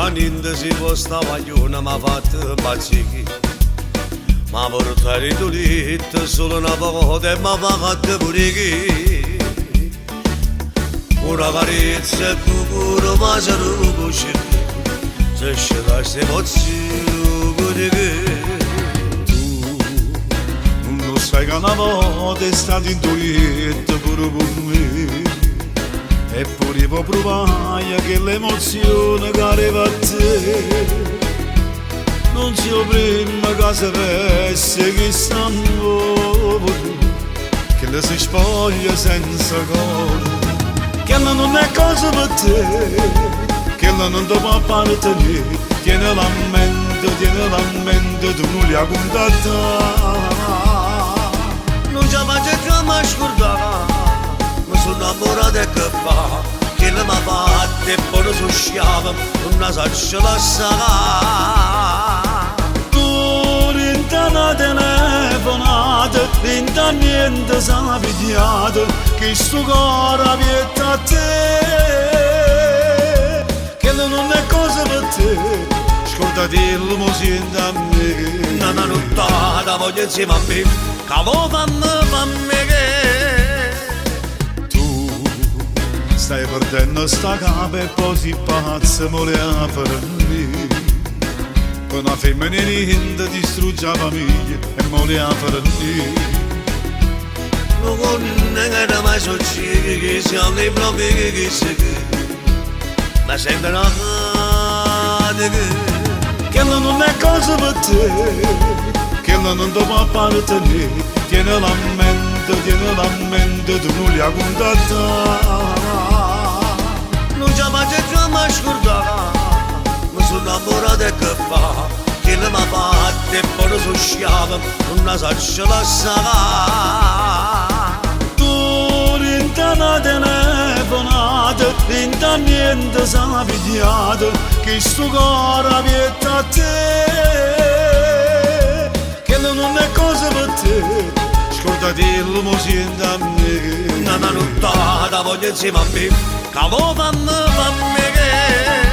niente si può stavaglione mi ha fatto impazzire. Ma portare il litto solo una volta e mi ha fatto pure chi. Una carezza e cucuro ma se non così. Se scegliessi emozioni che tu non sai che una volta è stato in tuo letto pure con me. Eppure può provare che l'emozione che arriva a te non si prima che si vesse che stanno che le si spoglia senza coro, che non è cosa per te, che non ti può appartenere. Tieni la mente, tu non li hai contattati. Non ci faccio mai scordare, mi sono innamorato e che fa, che le mi ha fatte e poi non sciava, non sa lasciare. Una telefonata, vinta niente s'ha pigliato, che sto cuore abietta a te, che non è cosa per te, scordati il mo sente a me. Una nottata voglio insieme a me, che lo fammi che tu stai perdendo sta capa e poi si pazza voleva per me. Una femminile distrugge la famiglia e voleva per me. Non conosco mai succede che siamo i propri che si ma sembra una che non è cosa per te, che non ti può appartenere. Tieni la mente, tu non li hai contattati. Non ci faccio mai scordare, mi sono innamorato e che fa, che le mi ha fatte e poi non so sciava, non sa lasciare. Tu rinta una telefonata, rinta niente s'ha pigliato, che sto cuore abietta a te, che non è cosa per te, scordati il mo sente a me. Una nottata voglio insieme a me, che lo fammi che